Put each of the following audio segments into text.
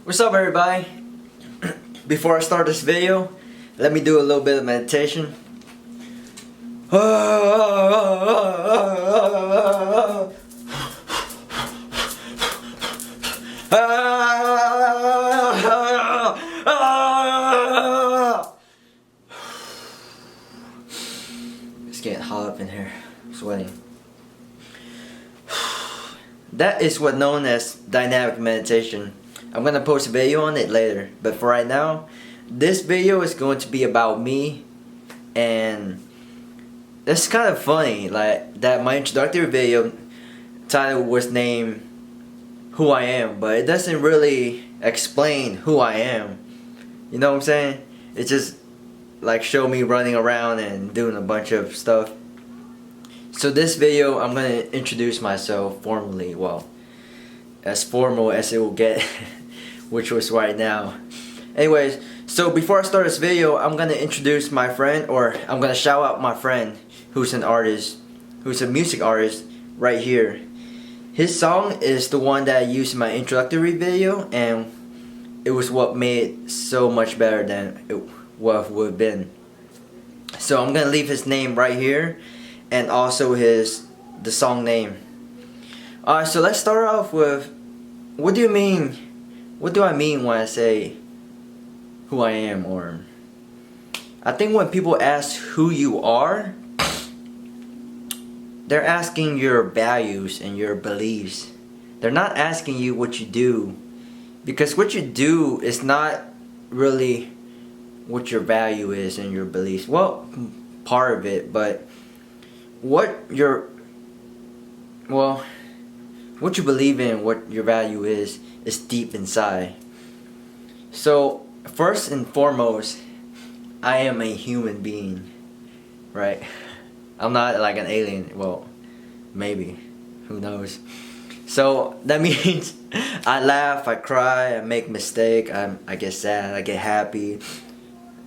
What's up, everybody? Before I start this video, let me do a little bit of meditation. It's getting hot up in here, I'm sweating. That is what's known as dynamic meditation. I'm gonna post a video on it later, but for right now, this video is going to be about me, and it's kind of funny, like that my introductory video title was named Who I Am, but it doesn't really explain who I am. You know what I'm saying? It just like show me running around and doing a bunch of stuff. So this video, I'm gonna introduce myself formally, well, as formal as it will get, which was right now. Anyways, so before I start this video, I'm gonna introduce my friend, or I'm gonna shout out my friend who's an artist, who's a music artist right here. His song is the one that I used in my introductory video, and it was what made it so much better than what it would have been. So I'm gonna leave his name right here, and also the song name. Alright, so let's start off with, what do I mean when I say who I am? Or I think when people ask who you are, they're asking your values and your beliefs. They're not asking you what you do, because what you do is not really what your value is and your beliefs. Well, part of it, but what you believe in, what your value is deep inside. So first and foremost, I am a human being, right? I'm not like an alien. Well, maybe, who knows. So that means I laugh, I cry, I make mistake, I get sad, I get happy,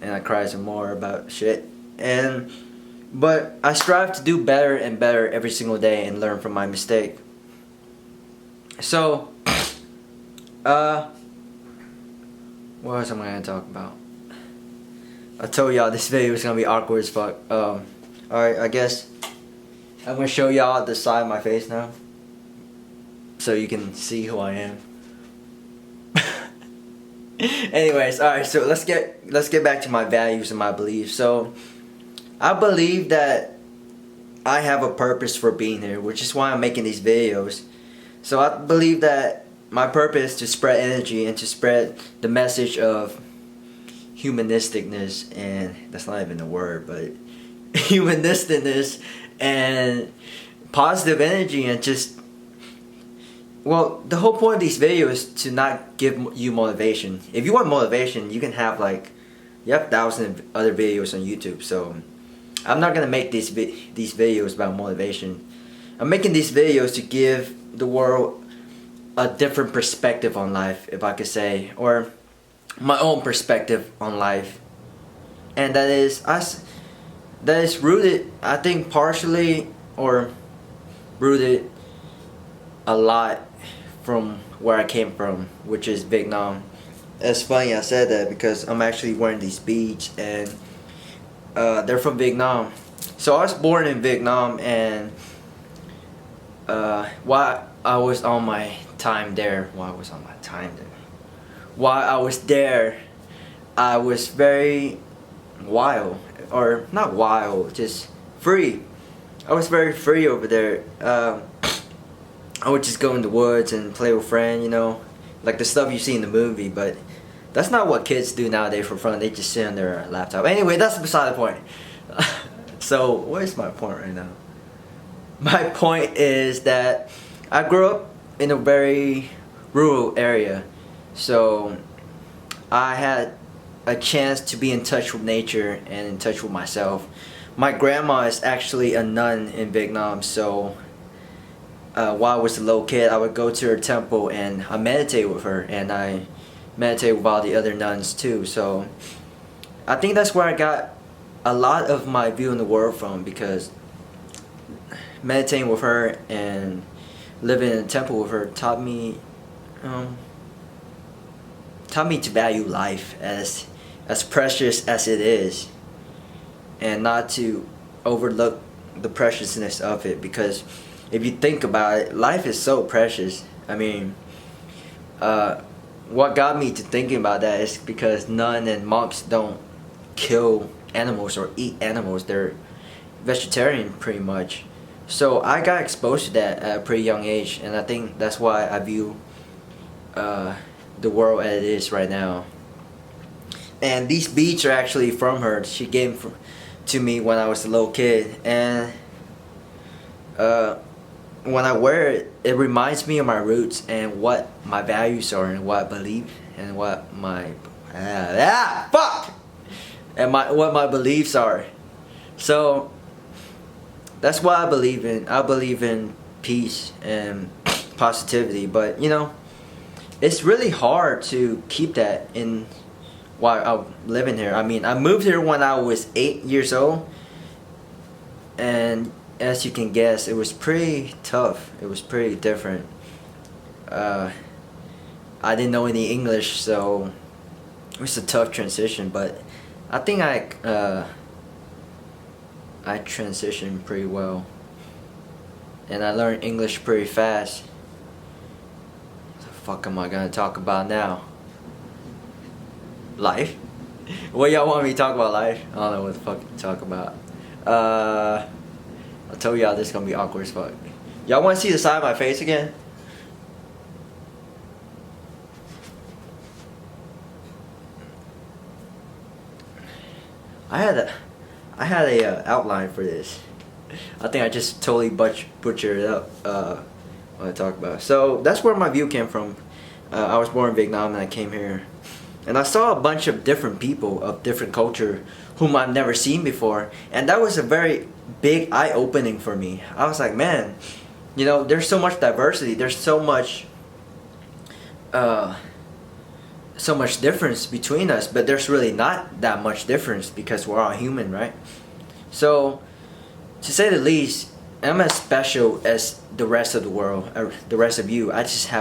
and I cry some more about shit. But I strive to do better and better every single day and learn from my mistake. So, what else am I gonna talk about? I told y'all this video is gonna be awkward as fuck. Alright, I guess I'm gonna show y'all the side of my face now, so you can see who I am. Anyways, alright, so let's get back to my values and my beliefs. So I believe that I have a purpose for being here, which is why I'm making these videos. So I believe that my purpose is to spread energy and to spread the message of humanisticness, and that's not even a word, but humanisticness and positive energy, and just, well, the whole point of these videos is to not give you motivation. If you want motivation, you can have you have thousands of other videos on YouTube. So I'm not gonna make these videos about motivation. I'm making these videos to give the world a different perspective on life, if I could say, or my own perspective on life, and that is rooted, I think, partially, or rooted a lot from where I came from, which is Vietnam. It's funny I said that because I'm actually wearing these beads, and they're from Vietnam. So I was born in Vietnam, and while I was there, I was very wild, or not wild, just free. I was very free over there. I would just go in the woods and play with friends, you know, like the stuff you see in the movie, but that's not what kids do nowadays for fun. They just sit on their laptop. Anyway, that's beside the point. So, what is my point right now? My point is that I grew up in a very rural area, so I had a chance to be in touch with nature and in touch with myself. My grandma is actually a nun in Vietnam, so while I was a little kid, I would go to her temple and I meditate with her, and I meditate with all the other nuns too. So I think that's where I got a lot of my view in the world from, because meditating with her and living in a temple with her taught me taught me to value life as precious as it is, and not to overlook the preciousness of it. Because if you think about it, life is so precious. I mean, what got me to thinking about that is because nun and monks don't kill animals or eat animals. They're vegetarian pretty much. So I got exposed to that at a pretty young age, and I think that's why I view the world as it is right now. And these beads are actually from her. She gave them to me when I was a little kid, and when I wear it, it reminds me of my roots and what my values are and what I believe and what my what my beliefs are. So that's what I believe in. I believe in peace and positivity, but you know, it's really hard to keep that in while I'm living here. I mean, I moved here when I was 8 years old, and as you can guess, it was pretty tough. It was pretty different. I didn't know any English, so it was a tough transition, but I think I transitioned pretty well, and I learned English pretty fast. What the fuck am I gonna talk about now? Life? What y'all want me to talk about? Life? I don't know what the fuck to talk about. I told y'all this is gonna be awkward as fuck. Y'all want to see the side of my face again? I had a outline for this. I think I just totally butchered it up when I talk about it. So that's where my view came from. I was born in Vietnam and I came here, and I saw a bunch of different people of different culture whom I've never seen before, and that was a very big eye-opening for me. I was like, man, you know, there's so much diversity, there's so much difference between us, but there's really not that much difference because we're all human, right? So, to say the least, I'm as special as the rest of the world, or the rest of you. I think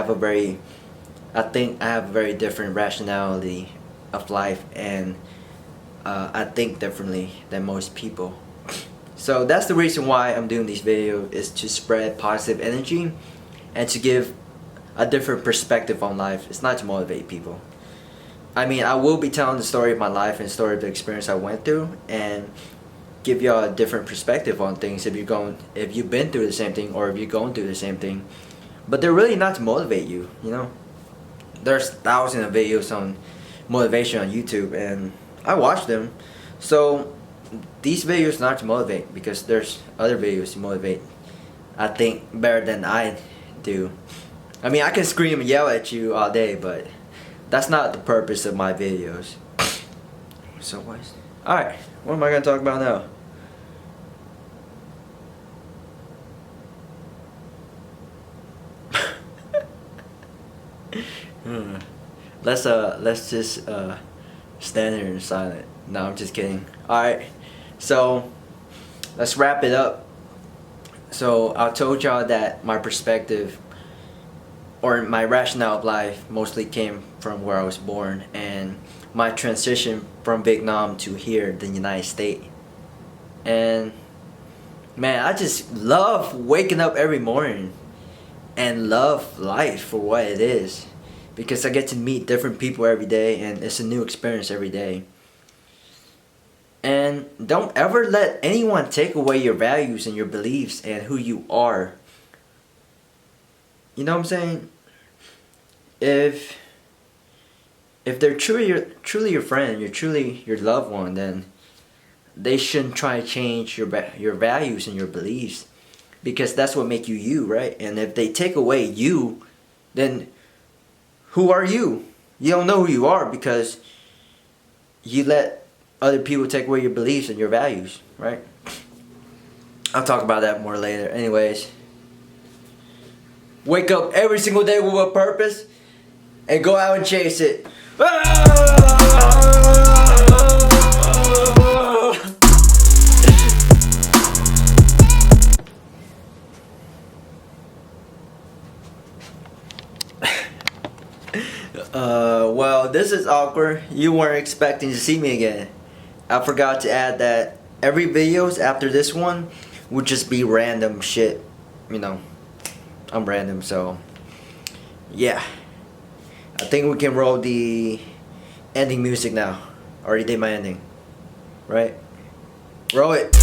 I have a very different rationality of life, and I think differently than most people. So that's the reason why I'm doing these videos, is to spread positive energy and to give a different perspective on life. It's not to motivate people. I mean, I will be telling the story of my life and story of the experience I went through, and give y'all a different perspective on things if you've been through the same thing, or if you're going through the same thing. But they're really not to motivate you, you know. There's thousands of videos on motivation on YouTube, and I watch them. So these videos not to motivate, because there's other videos to motivate, I think, better than I do. I mean, I can scream and yell at you all day, but that's not the purpose of my videos. So alright, what am I gonna talk about now? Let's just stand here in silence. No, I'm just kidding. Alright, so let's wrap it up. So I told y'all that my perspective, or my rationale of life, mostly came from where I was born, and my transition from Vietnam to here, the United States. And man, I just love waking up every morning and love life for what it is, because I get to meet different people every day, and it's a new experience every day. And don't ever let anyone take away your values and your beliefs and who you are. You know what I'm saying? If they're truly your friend, you're truly your loved one, then they shouldn't try to change your values and your beliefs, because that's what make you you, right? And if they take away you, then who are you? You don't know who you are, because you let other people take away your beliefs and your values, right? I'll talk about that more later. Anyways, wake up every single day with a purpose and go out and chase it. Well, this is awkward. You weren't expecting to see me again. I forgot to add that every videos after this one would just be random shit. You know, I'm random, so yeah. I think we can roll the ending music now. Already did my ending, right? Roll it.